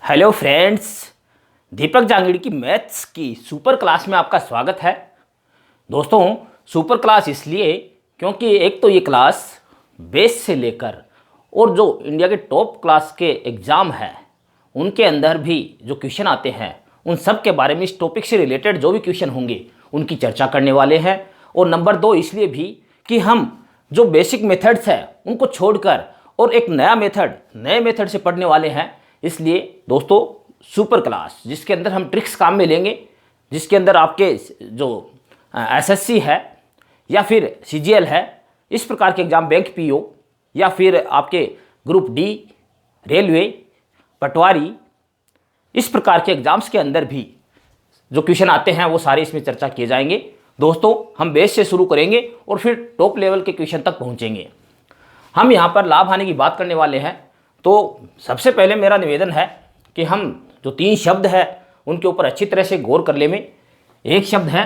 Hello friends, दीपक जांगड़ी की maths की super class में आपका स्वागत है। दोस्तों, सुपर क्लास इसलिए क्योंकि एक तो ये क्लास बेस से लेकर और जो इंडिया के टॉप क्लास के एग्ज़ाम है उनके अंदर भी जो क्वेश्चन आते हैं उन सब के बारे में, इस टॉपिक से रिलेटेड जो भी क्वेश्चन होंगे उनकी चर्चा करने वाले हैं। और नंबर 2 इसलिए भी कि हम जो बेसिक मेथड्स हैं उनको छोड़कर और एक नया नए मेथड से पढ़ने वाले हैं। इसलिए दोस्तों, सुपर क्लास जिसके अंदर हम ट्रिक्स काम में लेंगे, जिसके अंदर आपके जो एसएससी है या फिर सीजीएल है, इस प्रकार के एग्ज़ाम, बैंक पीओ या फिर आपके ग्रुप डी, रेलवे, पटवारी, इस प्रकार के एग्ज़ाम्स के अंदर भी जो क्वेश्चन आते हैं वो सारे इसमें चर्चा किए जाएंगे। दोस्तों, हम बेस से शुरू करेंगे और फिर टॉप लेवल के क्वेश्चन तक पहुंचेंगे। हम यहाँ पर लाभ हानि की बात करने वाले हैं। तो सबसे पहले मेरा निवेदन है कि हम जो 3 शब्द है उनके ऊपर अच्छी तरह से गौर कर ले में। एक शब्द है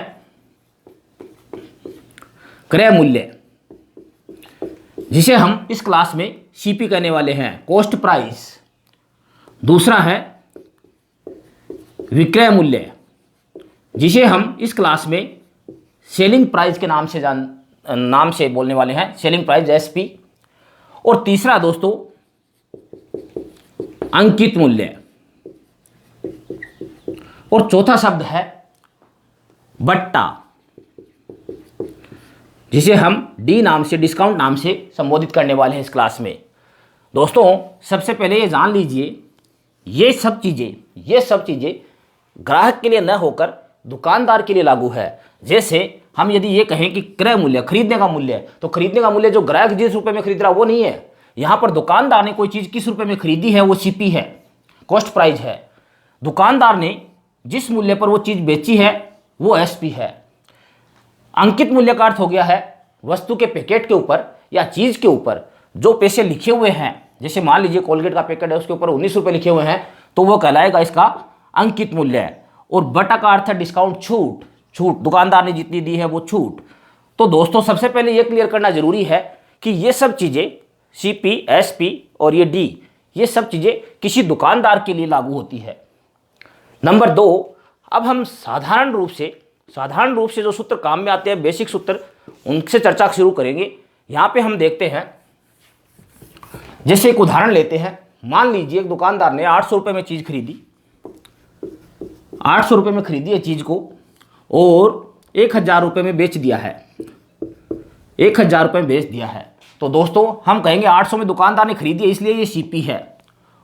क्रय मूल्य, जिसे हम इस क्लास में सीपी कहने वाले हैं, कॉस्ट प्राइस। दूसरा है विक्रय मूल्य, जिसे हम इस क्लास में सेलिंग प्राइस के नाम से बोलने वाले हैं, सेलिंग प्राइस एसपी। और तीसरा दोस्तों अंकित मूल्य। और चौथा शब्द है बट्टा, जिसे हम डी नाम से, डिस्काउंट नाम से संबोधित करने वाले हैं इस क्लास में। दोस्तों, सबसे पहले ये जान लीजिए, ये सब चीज़ें ग्राहक के लिए न होकर दुकानदार के लिए लागू है। जैसे हम यदि ये कहें कि क्रय मूल्य, खरीदने का मूल्य, तो खरीदने का मूल्य जो ग्राहक जिस रुपए में खरीद रहा वो नहीं है। यहाँ पर दुकानदार ने कोई चीज़ किस रुपए में खरीदी है वो सीपी है, कॉस्ट प्राइस है। दुकानदार ने जिस मूल्य पर वो चीज़ बेची है वो एसपी है। अंकित मूल्य का अर्थ हो गया है वस्तु के पैकेट के ऊपर या चीज़ के ऊपर जो पैसे लिखे हुए हैं। जैसे मान लीजिए कोलगेट का पैकेट है, उसके ऊपर 19 रुपये लिखे हुए हैं, तो वो कहलाएगा इसका अंकित मूल्य। और बटा का अर्थ है डिस्काउंट, छूट, दुकानदार ने जितनी दी है वो छूट। तो दोस्तों, सबसे पहले ये क्लियर करना जरूरी है कि ये सब चीज़ें सीपी, एसपी और ये डी, ये सब चीज़ें किसी दुकानदार के लिए लागू होती है। नंबर 2, अब हम साधारण रूप से जो सूत्र काम में आते हैं, बेसिक सूत्र, उनसे चर्चा शुरू करेंगे। यहाँ पे हम देखते हैं, जैसे एक उदाहरण लेते हैं। मान लीजिए एक दुकानदार ने 800 रुपये में चीज़ खरीदी, 800 रुपये में खरीदी है चीज़ को और 1000 रुपये में बेच दिया है, 1000 रुपये में बेच दिया है। तो दोस्तों, हम कहेंगे 800 में दुकानदार ने खरीदी है इसलिए ये सीपी है।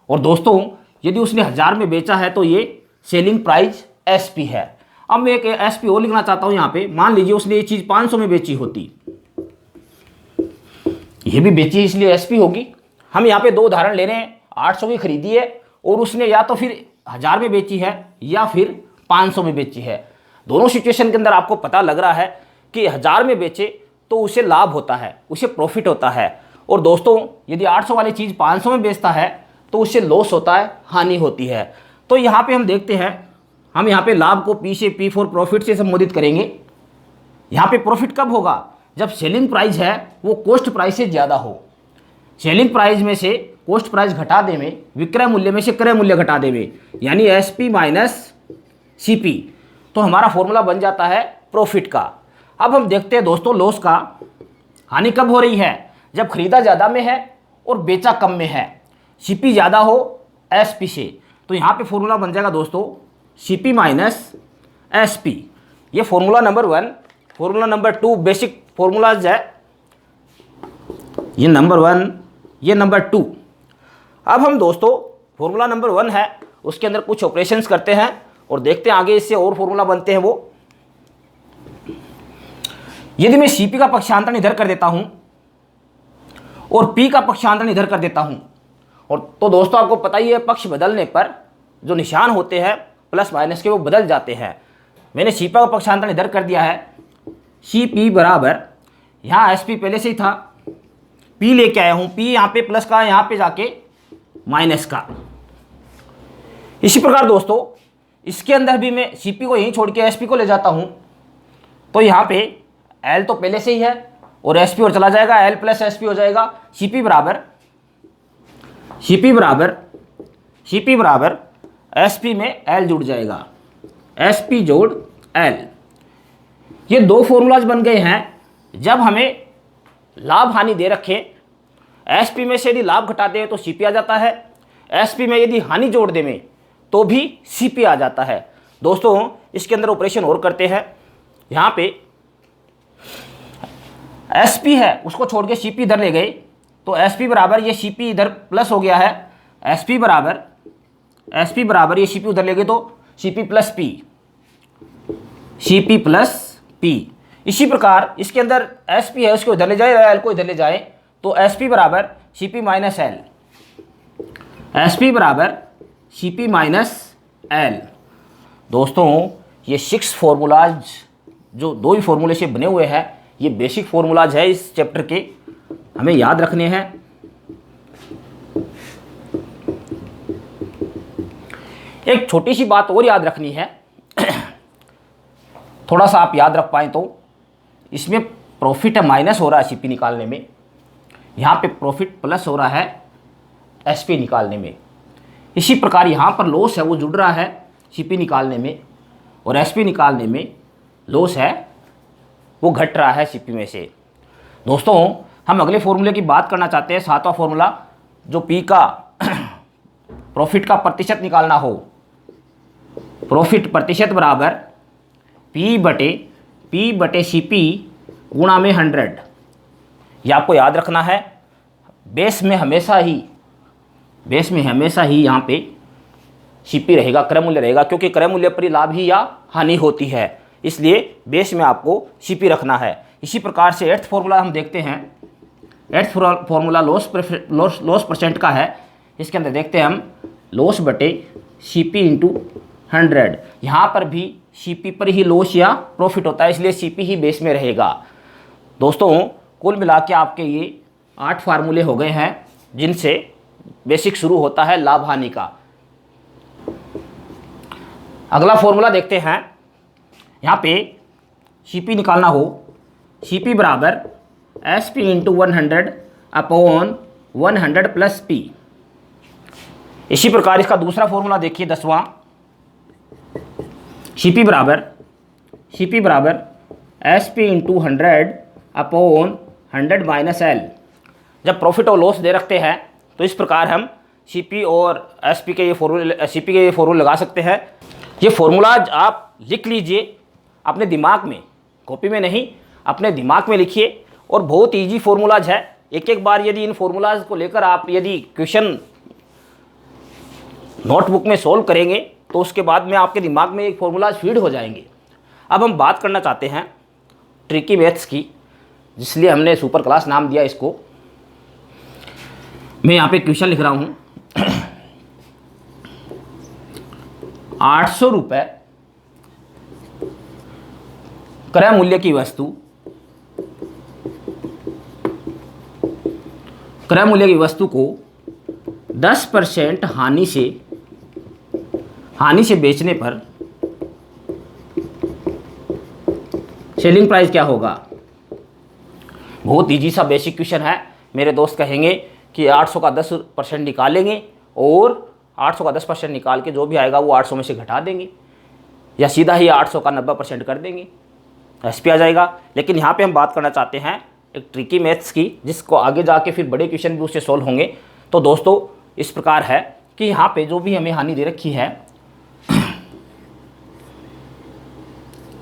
और दोस्तों, यदि उसने 1000 में बेचा है तो ये सेलिंग प्राइस एसपी है। अब मैं एक एसपी और लिखना चाहता हूं यहाँ पे। मान लीजिए उसने ये चीज़ 500 में बेची होती, ये भी बेची इसलिए एसपी होगी। हम यहाँ पे 2 उदाहरण ले रहे हैं, 800 की खरीदी है और उसने या तो फिर 1000 में बेची है या फिर 500 में बेची है। दोनों सिचुएशन के अंदर आपको पता लग रहा है कि 1000 में बेचे तो उसे लाभ होता है, उसे प्रॉफिट होता है। और दोस्तों, यदि 800 वाली चीज़ 500 में बेचता है तो उससे लॉस होता है, हानि होती है। तो यहाँ पे हम देखते हैं, हम यहाँ पे लाभ को पी से, पी फॉर प्रॉफिट से संबोधित करेंगे। यहाँ पे प्रॉफिट कब होगा? जब सेलिंग प्राइस है वो कॉस्ट प्राइस से ज़्यादा हो। सेलिंग प्राइस में से कॉस्ट प्राइस घटा देवे, विक्रय मूल्य में से क्रय मूल्य घटा देवे, यानी एसपी माइनस सीपी, तो हमारा फॉर्मूला बन जाता है प्रॉफिट का। अब हम देखते हैं दोस्तों, लॉस का, हानि कब हो रही है? जब खरीदा ज़्यादा में है और बेचा कम में है, सीपी ज़्यादा हो एसपी से। तो यहाँ पे फॉर्मूला बन जाएगा दोस्तों सीपी माइनस एसपी। ये formula number 1। Formula number 2 basic formulas है, ये नंबर 1, ये नंबर 2। अब हम दोस्तों फॉर्मूला नंबर 1 है, उसके अंदर कुछ ऑपरेशंस करते हैं और देखते हैं आगे इससे और फॉर्मूला बनते हैं वो। यदि मैं सीपी का पक्षांतरण इधर कर देता हूं और पी का पक्षांतरण इधर कर देता हूं, और तो दोस्तों आपको पता ही है पक्ष बदलने पर जो निशान होते हैं प्लस माइनस के वो बदल जाते हैं। मैंने सीपी का पक्षांतरण इधर कर दिया है, सीपी बराबर, यहाँ एसपी पहले से ही था, पी लेके आया हूं, पी यहाँ पे प्लस का, यहाँ पे जाके माइनस का। इसी प्रकार दोस्तों इसके अंदर भी मैं सीपी को यहीं छोड़ के एसपी को ले जाता हूं, तो यहाँ पे एल तो पहले से ही है और एसपी और चला जाएगा, एल प्लस एसपी हो जाएगा। सीपी बराबर SP में L जुड़ जाएगा, SP जोड़ L। ये दो फॉर्मूलाज बन गए हैं जब हमें लाभ हानि दे रखे। SP में से यदि लाभ घटाते हैं तो CP आ जाता है, SP में यदि हानि जोड़ दें तो भी CP आ जाता है। दोस्तों इसके अंदर ऑपरेशन और करते हैं। यहाँ पे SP है उसको छोड़ के CP इधर ले गए तो SP बराबर ये CP इधर प्लस हो गया है, SP बराबर ये CP उधर ले गए तो CP plus P, CP plus P। इसी प्रकार इसके अंदर SP है उसको इधर ले जाए, L को इधर ले जाए तो SP बराबर CP माइनस L, SP बराबर CP माइनस L। दोस्तों ये 6 फॉर्मूलाज जो दो ही फॉर्मूले से बने हुए हैं, ये बेसिक फॉर्मूलाज है इस चैप्टर के, हमें याद रखने हैं। एक छोटी सी बात और याद रखनी है, थोड़ा सा आप याद रख पाए तो, इसमें प्रॉफिट माइनस हो रहा है CP निकालने में, यहाँ पे प्रॉफिट प्लस हो रहा है SP निकालने में। इसी प्रकार यहाँ पर लॉस है वो जुड़ रहा है CP निकालने में, और SP निकालने में लॉस है वो घट रहा है CP में से। दोस्तों हम अगले फॉर्मूले की बात करना चाहते हैं, 7वां फॉर्मूला, जो P का प्रॉफिट का प्रतिशत निकालना हो, प्रॉफिट प्रतिशत बराबर P बटे CP गुणा में 100। ये आपको याद रखना है। बेस में हमेशा ही यहाँ पे CP रहेगा, क्रय मूल्य रहेगा, क्योंकि क्रय मूल्य पर ही लाभ ही या हानि होती है, इसलिए बेस में आपको CP रखना है। इसी प्रकार से 8th फॉर्मूला हम देखते हैं। 8th फॉर्मूला लॉस परसेंट का है। इसके अंदर देखते हैं हम लॉस बटे CP इंटू 100। यहाँ पर भी CP पर ही लॉस या प्रॉफिट होता है, इसलिए CP ही बेस में रहेगा। दोस्तों कुल मिला के आपके ये 8 फार्मूले हो गए हैं जिनसे बेसिक शुरू होता है लाभ हानि का। अगला फॉर्मूला देखते हैं। यहाँ पे CP निकालना हो, CP बराबर SP into 100 upon 100 plus P। इसी प्रकार इसका दूसरा फॉर्मूला देखिए 10वां, CP बराबर SP into 100 upon 100 minus L। जब प्रॉफिट और लॉस दे रखते हैं तो इस प्रकार हम CP और SP के ये फॉर्मूले लगा सकते हैं। ये फॉर्मूलाज आप लिख लीजिए अपने दिमाग में, कॉपी में नहीं, अपने दिमाग में लिखिए, और बहुत इजी फॉर्मूलाज है। एक बार यदि इन फॉर्मूलाज को लेकर आप यदि क्वेश्चन नोटबुक में सॉल्व करेंगे तो उसके बाद में आपके दिमाग में एक फॉर्मूलाज फीड हो जाएंगे। अब हम बात करना चाहते हैं ट्रिकी मैथ्स की, जिसलिए हमने सुपर क्लास नाम दिया इसको। मैं यहाँ पे क्वेश्चन लिख रहा हूँ। 800 रुपये क्रय मूल्य की वस्तु, को 10% हानि से बेचने पर सेलिंग प्राइस क्या होगा। बहुत इजी सा बेसिक क्वेश्चन है। मेरे दोस्त कहेंगे कि 800 का 10% निकालेंगे और 800 का 10% निकाल के जो भी आएगा वो 800 में से घटा देंगे, या सीधा ही 800 का 90% कर देंगे, SP आ जाएगा। लेकिन यहाँ पे हम बात करना चाहते हैं एक ट्रिकी मैथ्स की, जिसको आगे जाके फिर बड़े क्वेश्चन भी उससे सॉल्व होंगे। तो दोस्तों इस प्रकार है कि यहाँ पे जो भी हमें हानि दे रखी है,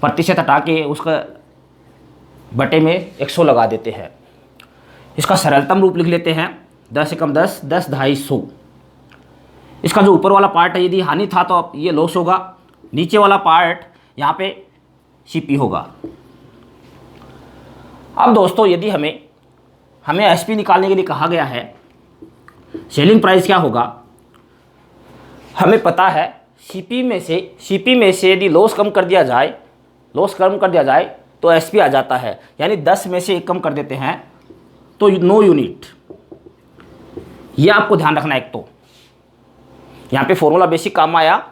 प्रतिशत हटा के उसका बटे में 100 लगा देते हैं। इसका सरलतम रूप लिख लेते हैं, 10 से कम 10, 10 250। इसका जो ऊपर वाला पार्ट है यदि हानि था तो ये लॉस होगा, नीचे वाला पार्ट यहाँ पे CP होगा। अब दोस्तों यदि हमें SP निकालने के लिए कहा गया है, सेलिंग प्राइस क्या होगा, हमें पता है CP में से यदि लॉस कम कर दिया जाए तो SP आ जाता है, यानी 10 में से 1 कम कर देते हैं तो 9 यूनिट। ये आपको ध्यान रखना है। एक तो यहाँ पे फॉर्मूला बेसिक काम आया,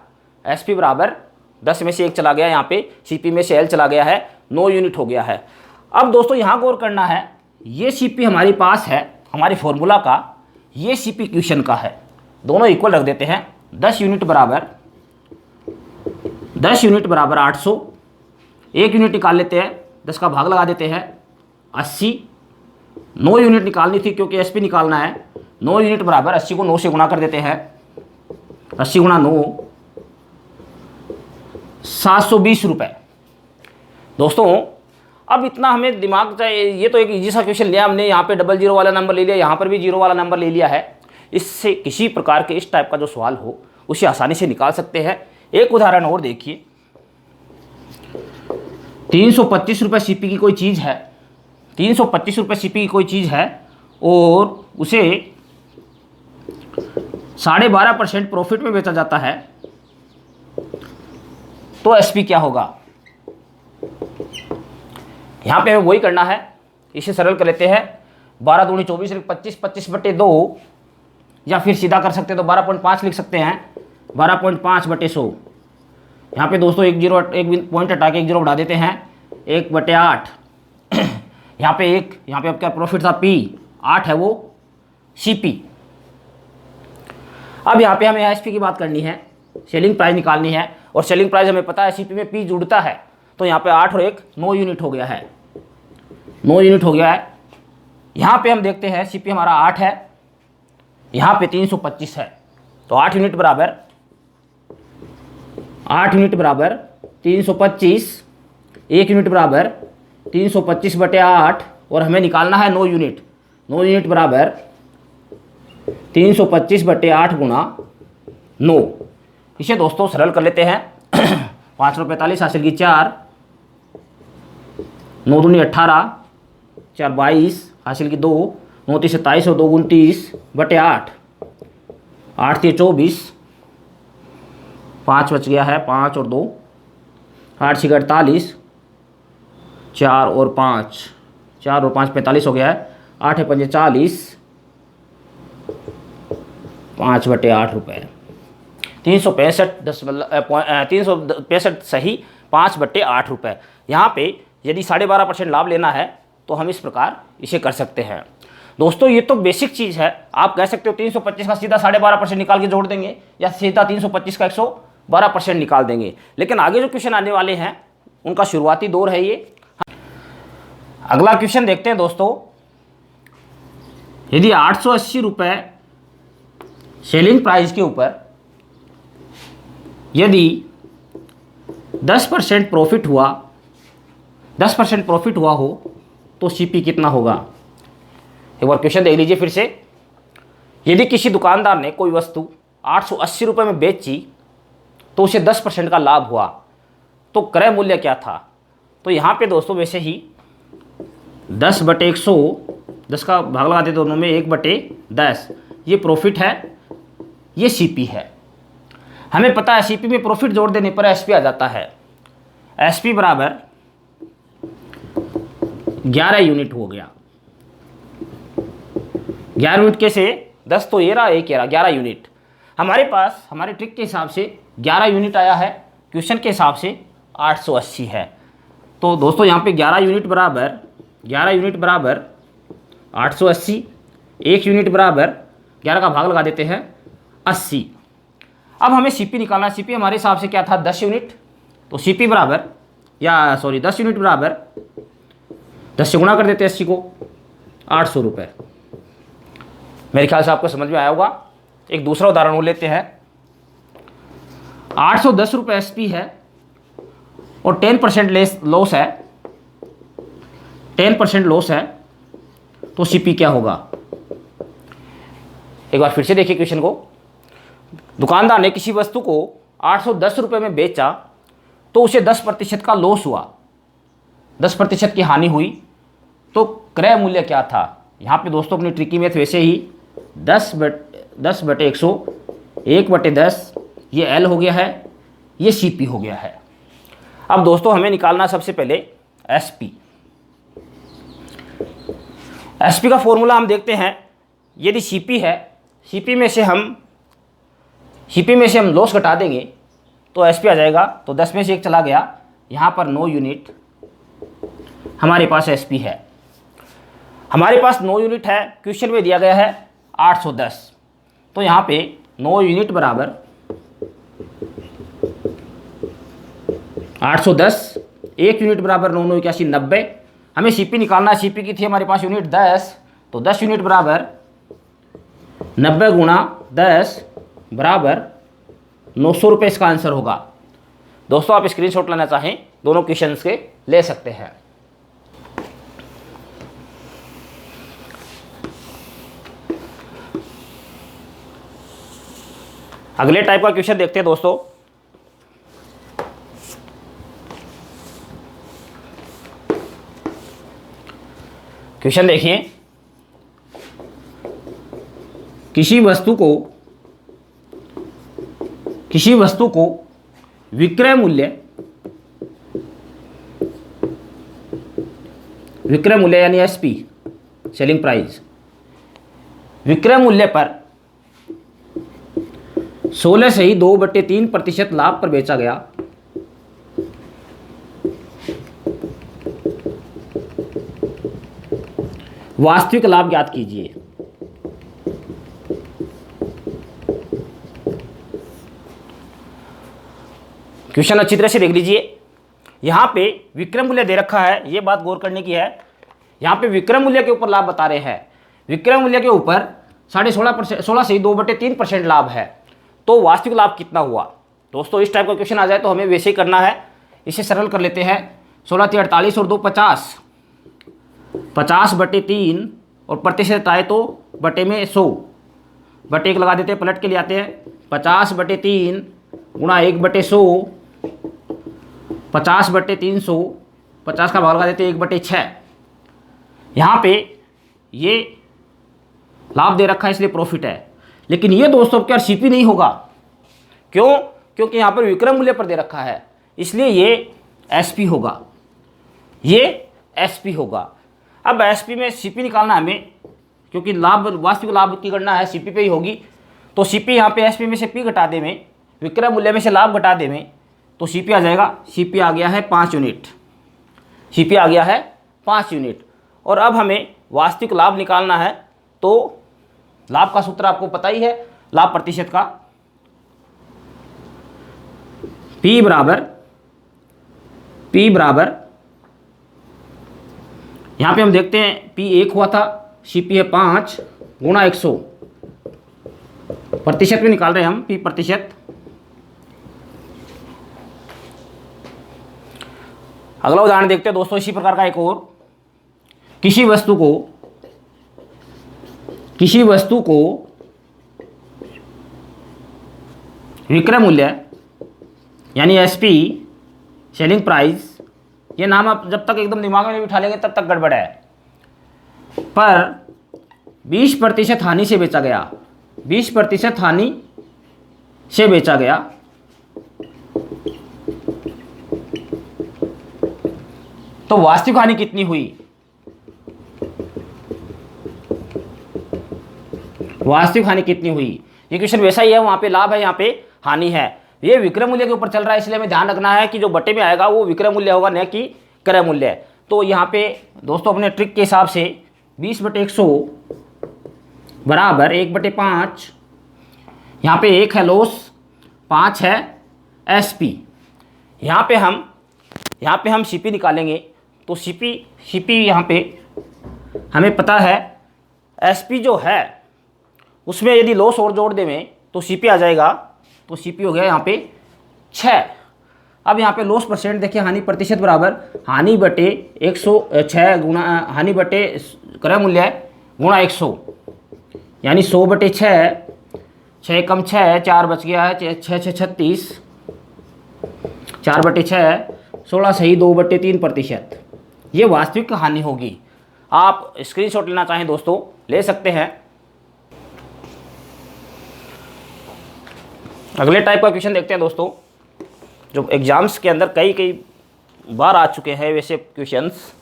SP बराबर 10 में से 1 चला गया, यहाँ पे CP में से L चला गया है, 9 यूनिट हो गया है। अब दोस्तों यहाँ गौर करना है, ये CP हमारे पास है हमारे फॉर्मूला का, ये CP क्वेश्चन का है, दोनों इक्वल रख देते हैं। 10 यूनिट बराबर 10 यूनिट बराबर 800, 1 यूनिट निकाल लेते हैं, 10 का भाग लगा देते हैं 80, 9 यूनिट निकालनी थी क्योंकि एसपी निकालना है। 9 यूनिट बराबर 80 को 9 से गुणा कर देते हैं, 80 गुणा 9 720 रुपये। दोस्तों अब इतना हमें दिमाग चाहिए, ये तो एक इजी सा क्वेश्चन लिया हमने, यहाँ पे डबल जीरो वाला नंबर ले लिया, यहाँ पर भी जीरो वाला नंबर ले लिया है। इससे किसी प्रकार के इस टाइप का जो सवाल हो उसे आसानी से निकाल सकते हैं। एक उदाहरण और देखिए, 325 रुपये सीपी की कोई चीज़ है, 325 रुपये सीपी की कोई चीज़ है और उसे 12.5% प्रॉफिट में बेचा जाता है, तो एसपी क्या होगा। यहाँ पे हमें वही करना है, इसे सरल कर लेते हैं। 12 दूनी 24, 25, 25/2, या फिर सीधा कर सकते हैं तो 12.5 लिख सकते हैं, 12.5/100। यहाँ पे दोस्तों एक पॉइंट हटा के 1 जीरो बढ़ा देते हैं, 1/8। यहाँ पे अब क्या प्रॉफिट था पी, 8 है वो सीपी। अब यहाँ पे हमें एसपी की बात करनी है, सेलिंग प्राइस निकालनी है, और सेलिंग प्राइस हमें पता है सीपी में पी जुड़ता है, तो यहाँ पे 8 और 1 9 यूनिट हो गया है, 9 यूनिट हो गया है। यहाँ पे हम देखते हैं सीपी हमारा 8 है, यहाँ पे 325 है, तो 8 यूनिट बराबर 325, 1 यूनिट बराबर 325/8, और हमें निकालना है 9 यूनिट। 9 यूनिट बराबर 325/8 गुणा 9। इसे दोस्तों सरल कर लेते हैं। 5 और 45 हासिल की 4, 9 दूनी 18, 4 22 हासिल की 2, 9 30 27 और 2 29/8, 8 3 24, 5 बच गया है, 5 और 2, 8 6 48, 4 और 5 45 हो गया है, 8 5 40, 5/8 रुपये। 365 सही, 5/8 रुपये। यहाँ पे यदि 12.5% लाभ लेना है तो हम इस प्रकार इसे कर सकते हैं। दोस्तों ये तो बेसिक चीज़ है, आप कह सकते हो 325 का सीधा 12.5% निकाल के जोड़ देंगे, या सीधा 325 का 112% निकाल देंगे, लेकिन आगे जो क्वेश्चन आने वाले हैं उनका शुरुआती दौर है ये। अगला क्वेश्चन देखते हैं दोस्तों, यदि 880 रुपये सेलिंग प्राइस के ऊपर यदि 10% प्रॉफिट हुआ, 10% प्रॉफिट हुआ हो तो सीपी कितना होगा। एक बार क्वेश्चन देख लीजिए फिर से। यदि किसी दुकानदार ने कोई वस्तु 880 रुपये में बेची तो उसे 10% का लाभ हुआ, तो क्रय मूल्य क्या था। तो यहाँ पे दोस्तों वैसे ही 10/100, 10 का भाग लगा देते दोनों में, 1/10, ये प्रॉफिट है, ये सीपी है। हमें पता है सीपी में प्रॉफिट जोड़ देने पर एसपी आ जाता है। एसपी बराबर 11 यूनिट हो गया। 11 यूनिट कैसे, 10 तो ये रहा, 1 ये रहा, 11 यूनिट। हमारे पास हमारे ट्रिक के हिसाब से 11 यूनिट आया है, क्वेश्चन के हिसाब से 880 है। तो दोस्तों यहाँ पे 11 यूनिट बराबर 880, 1 यूनिट बराबर 11 का भाग लगा देते हैं 80। अब हमें सीपी निकालना है। सीपी हमारे हिसाब से क्या था, 10 यूनिट। तो सीपी बराबर 10 यूनिट बराबर 10 से गुणा कर देते हैं 80 को, 800 रुपये। मेरे ख्याल से आपको समझ में आया होगा। एक दूसरा उदाहरण वो लेते हैं। 810 रुपये एसपी है और 10% लॉस है, 10% लॉस है, तो सीपी क्या होगा। एक बार फिर से देखिए क्वेश्चन को। दुकानदार ने किसी वस्तु को 810 रुपये में बेचा तो उसे 10% का लॉस हुआ, 10% की हानि हुई, तो क्रय मूल्य क्या था। यहाँ पे दोस्तों अपनी ट्रिकी मैथ वैसे ही 10/100, 1/10, ये एल हो गया है, ये सीपी हो गया है। अब दोस्तों हमें निकालना सबसे पहले एसपी। एसपी का फॉर्मूला हम देखते हैं। यदि सीपी है, सीपी में से हम लॉस घटा देंगे तो एसपी आ जाएगा। तो 10 में से 1 चला गया, यहाँ पर 9 यूनिट हमारे पास एसपी है। हमारे पास 9 यूनिट है, क्वेश्चन में दिया गया है 810, तो यहाँ पे 9 यूनिट बराबर 810, 1 यूनिट बराबर 9 90। हमें सीपी निकालना है, सीपी की थी हमारे पास यूनिट 10, तो 10 यूनिट बराबर 90 गुणा 10 बराबर 900 रुपये इसका आंसर होगा। दोस्तों आप स्क्रीनशॉट लेना चाहें दोनों क्वेश्चंस के ले सकते हैं। अगले टाइप का क्वेश्चन देखते हैं दोस्तों। क्वेश्चन देखिए, किसी वस्तु को विक्रय मूल्य यानी एसपी, सेलिंग प्राइस, विक्रय मूल्य पर 16 से ही 2/3% लाभ पर बेचा गया। वास्तविक लाभ ज्ञात कीजिए। क्वेश्चन अच्छी तरह से देख लीजिए। यहां पे विक्रय मूल्य दे रखा है, यह बात गौर करने की है। यहां पे विक्रय मूल्य के ऊपर लाभ बता रहे हैं, विक्रय मूल्य के ऊपर 16.5% से ही 2/3% लाभ है, तो वास्तविक लाभ कितना हुआ। दोस्तों इस टाइप का क्वेश्चन आ जाए तो हमें वैसे ही करना है, इसे सरल कर लेते हैं। 16 × 48 और 2 50, 50/3 और प्रतिशत आए तो बटे में 100, बटे 1 लगा देते हैं, पलट के लिए आते हैं। 50/3 गुणा 1/100, 50/300, 50 का भाग लगा देते हैं 1/6। यहाँ पे ये लाभ दे रखा है इसलिए प्रॉफिट है, लेकिन ये दोस्तों क्या सीपी नहीं होगा। क्यों? क्योंकि यहाँ पर विक्रय मूल्य पर दे रखा है, इसलिए ये एसपी होगा, ये एसपी होगा। अब एसपी में सीपी निकालना हमें, क्योंकि लाभ वास्तविक लाभ की गणना है सीपी पे ही होगी, तो सीपी यहाँ पे एसपी में से पी घटा दे में, विक्रय मूल्य में से लाभ घटा दे में, तो सीपी आ जाएगा। सीपी आ गया है 5 यूनिट, सीपी आ गया है 5 यूनिट। और अब हमें वास्तविक लाभ निकालना है, तो लाभ का सूत्र आपको पता ही है, लाभ प्रतिशत का, P बराबर यहाँ पे हम देखते हैं P 1 हुआ था, CP है 5 गुणा 100, प्रतिशत में निकाल रहे हैं हम P प्रतिशत। अगला उदाहरण देखते हैं दोस्तों इसी प्रकार का एक और। किसी वस्तु को विक्रय मूल्य यानी एसपी, सेलिंग प्राइस, ये नाम आप जब तक एकदम दिमाग में नहीं बिठा लेंगे तब तक गड़बड़ है, पर 20% हानि से बेचा गया, 20% हानि से बेचा गया, तो वास्तविक हानि कितनी हुई। वास्तविक हानि कितनी हुई, ये क्वेश्चन वैसा ही है, वहां पे लाभ है, यहाँ पे हानि है। ये विक्रय मूल्य के ऊपर चल रहा है, इसलिए हमें ध्यान रखना है कि जो बटे में आएगा वो विक्रय मूल्य होगा, न कि क्रय मूल्य। तो यहाँ पे दोस्तों अपने ट्रिक के हिसाब से 20/100 बराबर 1/5, यहाँ पे 1 है लॉस, 5 है एसपी। यहाँ पे हम सीपी निकालेंगे, तो सीपी यहाँ पे हमें पता है, एसपी जो है उसमें यदि लॉस और जोड़ दें तो सीपी आ जाएगा, तो सीपी हो गया यहाँ पे 6। अब यहाँ पे लॉस परसेंट देखिए, हानि प्रतिशत बराबर हानि बटे 106 गुणा हानि बटे क्रय मूल्य गुणा 100, यानी 100/6, 6 कम 6, 4 बच गया है, 6 6 36, 4/6, 16 सही 2/3%। ये वास्तविक हानि होगी। आप स्क्रीनशॉट लेना चाहें दोस्तों ले सकते हैं। अगले टाइप का क्वेश्चन देखते हैं दोस्तों, जो एग्जाम्स के अंदर कई बार आ चुके हैं वैसे क्वेश्चंस।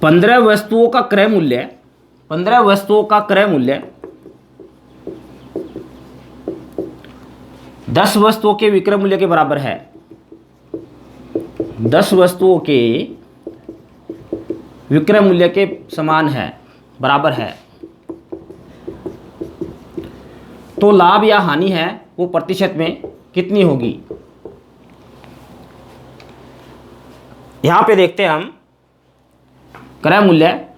पंद्रह वस्तुओं का क्रय मूल्य 10 वस्तुओं के विक्रय मूल्य के बराबर है। 10 वस्तुओं के विक्रय मूल्य के समान है, बराबर है, तो लाभ या हानि है वो प्रतिशत में कितनी होगी। यहां पे देखते हैं हम, क्रय मूल्य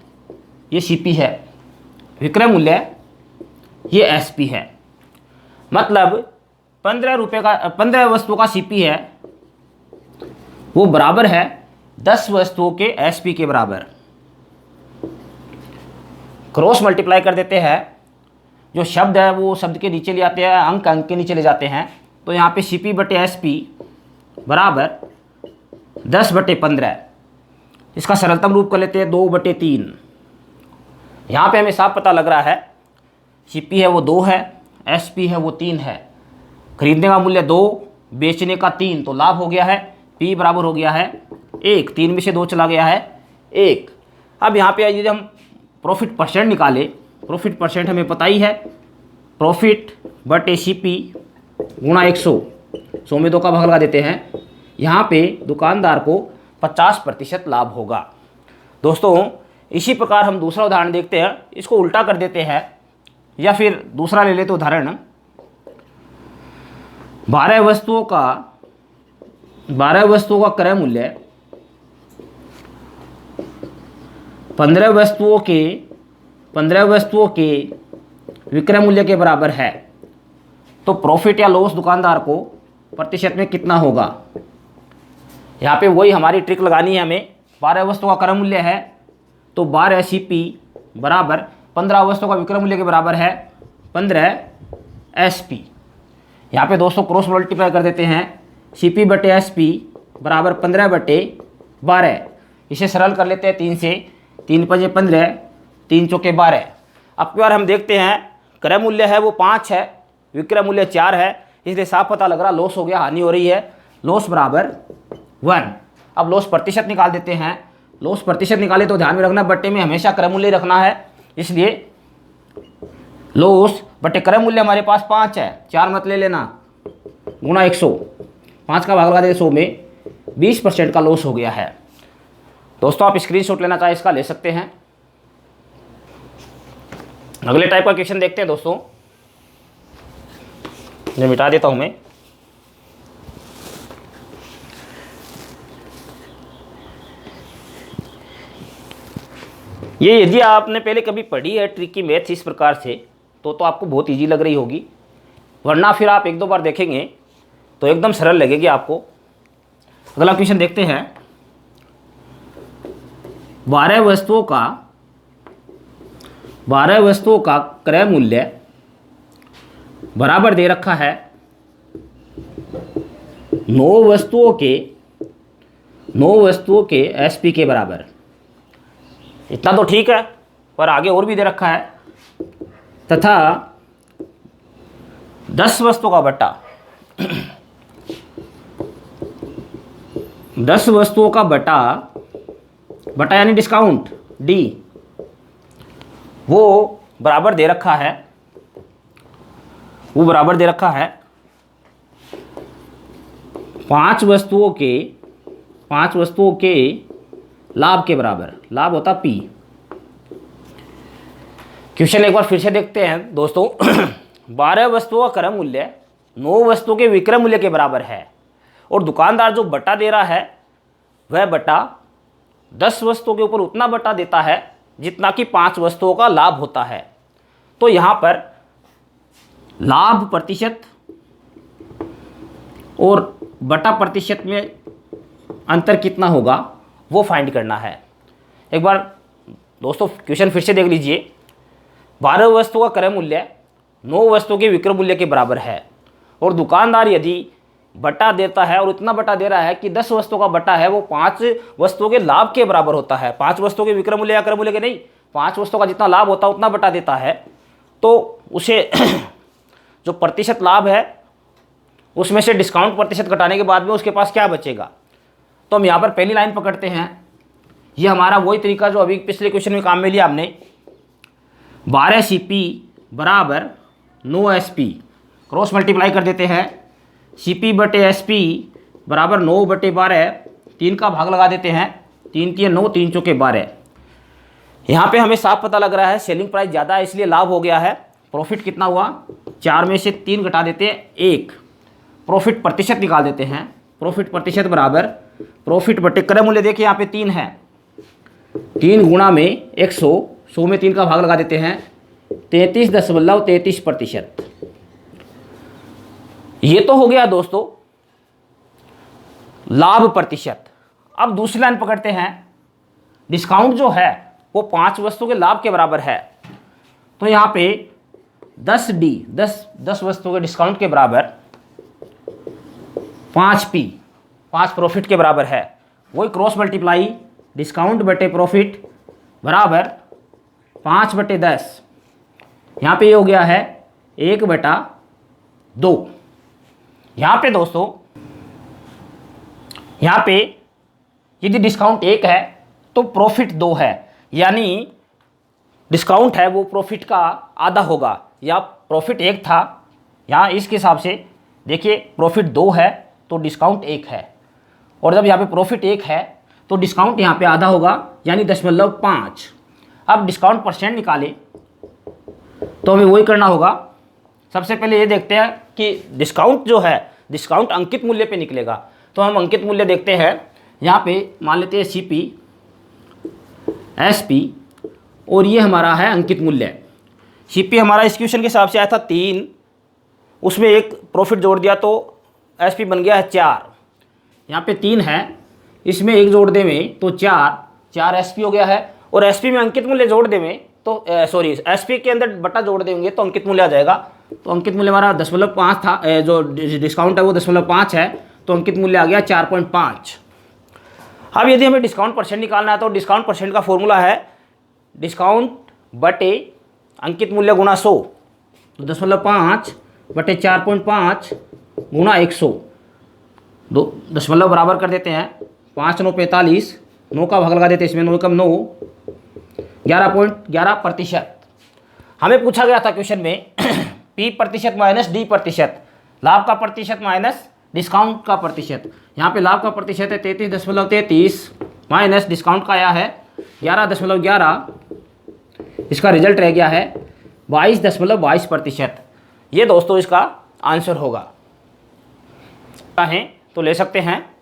ये सीपी है, विक्रय मूल्य ये एसपी है। मतलब 15 रुपये का 15 वस्तुओं का सीपी है वो बराबर है 10 वस्तुओं के एसपी के बराबर। क्रॉस मल्टीप्लाई कर देते हैं, जो शब्द है वो शब्द के नीचे ले आते हैं, अंक अंक के नीचे ले जाते हैं। तो यहाँ पे सीपी बटे एसपी बराबर 10 बटे 15। इसका सरलतम रूप कर लेते हैं 2 बटे 3। यहाँ पे हमें साफ पता लग रहा है सीपी है वो 2 है, एसपी है वो 3 है। खरीदने का मूल्य 2, बेचने का 3, तो लाभ हो गया है पी बराबर हो गया है 1। 3 में से 2 चला गया है 1। अब यहाँ पे यदि हम प्रॉफिट परसेंट निकाले, प्रॉफिट परसेंट हमें पता ही है, प्रॉफिट बटे सीपी गुणा 100, 100 में 2 का भाग लगा देते हैं। यहाँ पे दुकानदार को 50% लाभ होगा। दोस्तों इसी प्रकार हम दूसरा उदाहरण देखते हैं, इसको उल्टा कर देते हैं, या फिर दूसरा ले लेते उदाहरण, 12 वस्तुओं का क्रय मूल्य 15 वस्तुओं के विक्रय मूल्य के बराबर है, तो प्रॉफिट या लॉस दुकानदार को प्रतिशत में कितना होगा। यहाँ पे वही हमारी ट्रिक लगानी है हमें। 12 वस्तुओं का क्रय मूल्य है तो 12 सीपी बराबर 15 वस्तुओं का विक्रय मूल्य के बराबर है 15 एसपी। यहाँ पे दोस्तों क्रॉस मल्टीप्लाई कर देते हैं, सीपी बटे एसपी बराबर 15 बटे 12। इसे सरल कर लेते हैं 3 से, 3 पंजे 15, 3 चौके 12। अब की बार हम देखते हैं क्रय मूल्य है वो 5 है, विक्रय मूल्य 4 है, इसलिए साफ पता लग रहा लॉस हो गया, हानि हो रही है। लॉस बराबर 1। अब लॉस प्रतिशत निकाल देते हैं। लॉस प्रतिशत निकाले तो ध्यान में रखना बट्टे में हमेशा क्रय मूल्य रखना है, इसलिए लॉस बटे क्रय मूल्य हमारे पास 5 है, 4 मत ले लेना, गुणा 100, 5 का भाग लगा देते 100 में, 20% का लॉस हो गया है। दोस्तों आप स्क्रीनशॉट लेना चाहे इसका ले सकते हैं। अगले टाइप का क्वेश्चन देखते हैं दोस्तों, मैं मिटा देता हूं मैं। ये यदि आपने पहले कभी पढ़ी है ट्रिक की मैथ्स इस प्रकार से तो आपको बहुत इजी लग रही होगी, वरना फिर आप 1-2 बार देखेंगे तो एकदम सरल लगेगी आपको। अगला क्वेश्चन देखते हैं, 12 वस्तुओं का क्रय मूल्य बराबर दे रखा है 9 वस्तुओं के एसपी के बराबर। इतना तो ठीक है, पर आगे और भी दे रखा है, तथा 10 वस्तुओं का बट्टा 10 वस्तुओं का बटा यानी डिस्काउंट डी, वो बराबर दे रखा है, 5 वस्तुओं के लाभ के बराबर। लाभ होता पी। क्वेश्चन एक बार फिर से देखते हैं दोस्तों। 12 वस्तुओं का क्रय मूल्य 9 वस्तुओं के विक्रय मूल्य के बराबर है, और दुकानदार जो बटा दे रहा है वह बटा 10 वस्तुओं के ऊपर उतना बटा देता है जितना कि 5 वस्तुओं का लाभ होता है। तो यहाँ पर लाभ प्रतिशत और बटा प्रतिशत में अंतर कितना होगा वो फाइंड करना है। एक बार दोस्तों क्वेश्चन फिर से देख लीजिए। 12 वस्तुओं का क्रय मूल्य 9 वस्तुओं के विक्रय मूल्य के बराबर है, और दुकानदार यदि बटा देता है और इतना बटा दे रहा है कि 10 वस्तुओं का बटा है वो 5 वस्तुओं के लाभ के बराबर होता है। 5 वस्तुओं के विक्रय मूल्य या क्रय मूल्य के नहीं, 5 वस्तुओं का जितना लाभ होता है उतना बटा देता है, तो उसे जो प्रतिशत लाभ है उसमें से डिस्काउंट प्रतिशत घटाने के बाद में उसके पास क्या बचेगा। तो हम यहाँ पर पहली लाइन पकड़ते हैं। ये हमारा वही तरीका जो अभी पिछले क्वेश्चन में काम में लिया हमने। 12 सीपी बराबर 9 एसपी, क्रॉस मल्टीप्लाई कर देते हैं। सीपी बटे एसपी बराबर 9 बटे 12, 3 का भाग लगा देते हैं, 3 3 9, 3 चौके 12। यहाँ पे हमें साफ पता लग रहा है सेलिंग प्राइस ज़्यादा है इसलिए लाभ हो गया है। प्रॉफिट कितना हुआ, 4 में से 3 घटा देते हैं 1, प्रॉफिट प्रतिशत निकाल देते हैं। प्रॉफिट प्रतिशत बराबर प्रॉफिट बटे क्रय मूल्य। देखिए यहाँ पे 3 है, 3 गुणा में 100, 100 में 3 का भाग लगा देते हैं, 33.33%। ये तो हो गया दोस्तों लाभ प्रतिशत। अब दूसरी लाइन पकड़ते हैं। डिस्काउंट जो है वो 5 वस्तुओं के लाभ के बराबर है, तो यहाँ पे 10 वस्तुओं के डिस्काउंट के बराबर 5P, 5 प्रॉफिट के बराबर है। वही क्रॉस मल्टीप्लाई डिस्काउंट बटे प्रॉफिट बराबर 5/10। यहाँ पे ये हो गया है 1/2। यहाँ पे दोस्तों, यहाँ पे यदि डिस्काउंट 1 है तो प्रॉफिट 2 है, यानी डिस्काउंट है वो प्रॉफिट का आधा होगा, या प्रॉफिट 1 था, यहाँ इसके हिसाब से देखिए प्रॉफिट 2 है तो डिस्काउंट 1 है, और जब यहाँ पे प्रॉफिट 1 है तो डिस्काउंट यहाँ पे आधा होगा यानी 0.5। अब डिस्काउंट परसेंट निकाले तो हमें वही करना होगा। सबसे पहले ये देखते हैं कि डिस्काउंट जो है, डिस्काउंट अंकित मूल्य पे निकलेगा, तो हम अंकित मूल्य देखते हैं। यहाँ पे मान लेते हैं CP, SP और ये हमारा है अंकित मूल्य। CP हमारा इस क्वेश्चन के हिसाब से आया था 3, उसमें 1 प्रॉफिट जोड़ दिया तो SP बन गया है 4। यहाँ पे 3 है, इसमें 1 जोड़ दे में तो 4 SP हो गया है, और SP में अंकित मूल्य जोड़ दे में तो SP के अंदर बटा जोड़ देंगे तो अंकित मूल्य आ जाएगा। तो अंकित मूल्य हमारा 0.5 था, जो डिस्काउंट है वो 0.5 है, तो अंकित मूल्य आ गया 4.5। अब यदि हमें डिस्काउंट परसेंट निकालना है तो डिस्काउंट परसेंट का फॉर्मूला है डिस्काउंट बटे अंकित मूल्य गुणा 100, तो 0.5 बटे 4.5 गुणा 100, 2 दशमलव बराबर कर देते हैं, 5 9 45, 9 का भाग लगा देते हैं इसमें, 9 कम 9, 11.11%। हमें पूछा गया था क्वेश्चन में P% माइनस D%, लाभ का प्रतिशत माइनस डिस्काउंट का प्रतिशत। यहाँ पे लाभ का प्रतिशत है 33.33 माइनस डिस्काउंट का आया है 11.11, इसका रिजल्ट रह गया है 22.22%। ये दोस्तों इसका आंसर होगा। चाहें तो ले सकते हैं।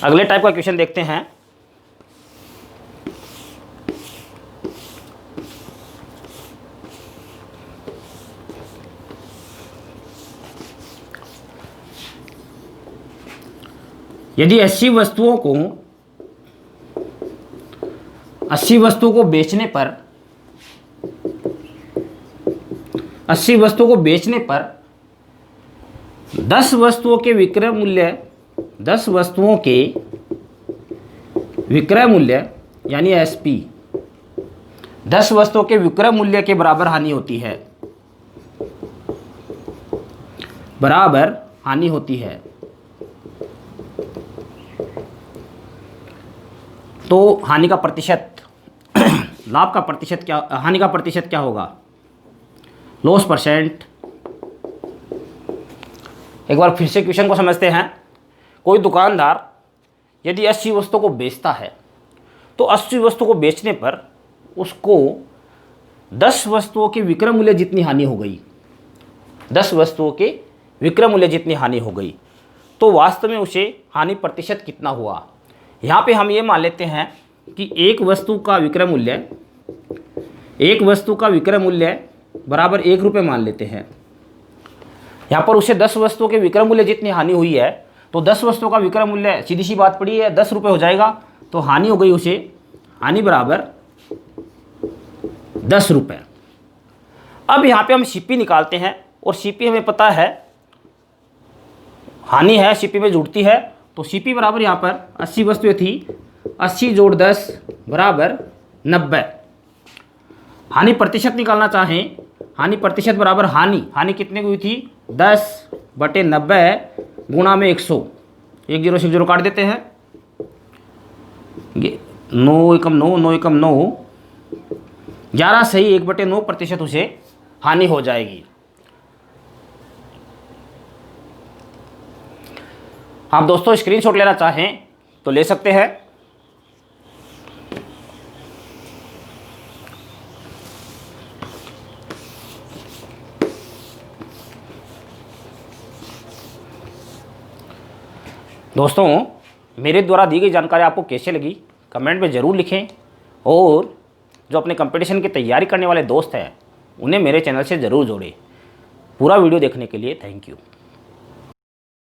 अगले टाइप का क्वेश्चन देखते हैं। यदि 80 वस्तुओं को बेचने पर 10 वस्तुओं के विक्रय मूल्य यानी SP 10 वस्तुओं के विक्रय मूल्य के बराबर हानि होती है, तो हानि का प्रतिशत लाभ का प्रतिशत क्या, हानि का प्रतिशत क्या होगा, लॉस परसेंट। एक बार फिर से क्वेश्चन को समझते हैं। कोई दुकानदार यदि 80 वस्तुओं को बेचता है तो 80 वस्तुओं को बेचने पर उसको 10 वस्तुओं के विक्रय मूल्य जितनी हानि हो गई, 10 वस्तुओं के विक्रय मूल्य जितनी हानि हो गई, तो वास्तव में उसे हानि प्रतिशत कितना हुआ। यहाँ पे हम ये मान लेते हैं कि एक वस्तु का विक्रय मूल्य बराबर 1 रुपये मान लेते हैं। यहाँ पर उसे 10 वस्तुओं के विक्रय मूल्य जितनी हानि हुई है, तो 10 वस्तुओं का विक्रय मूल्य सीधी सी बात पड़ी है 10 रुपये हो जाएगा, तो हानि हो गई उसे, हानि बराबर 10 रुपये। अब यहाँ पे हम CP निकालते हैं, और CP हमें पता है हानि है CP में जुड़ती है, तो CP बराबर यहाँ पर 80 वस्तुएं थी, 80 जोड़ 10 बराबर 90। हानि प्रतिशत निकालना चाहें, हानि प्रतिशत बराबर हानि कितने की हुई थी, 10/90 गुणा में 100, 1 0 से 0 काट देते हैं, 9 एकम 9, 9 एकम 9, 11 सही 1/9% उसे हानि हो जाएगी। आप दोस्तों स्क्रीनशॉट लेना चाहें तो ले सकते हैं। दोस्तों मेरे द्वारा दी गई जानकारी आपको कैसे लगी कमेंट में ज़रूर लिखें, और जो अपने कंपटीशन की तैयारी करने वाले दोस्त हैं उन्हें मेरे चैनल से ज़रूर जोड़ें। पूरा वीडियो देखने के लिए थैंक यू।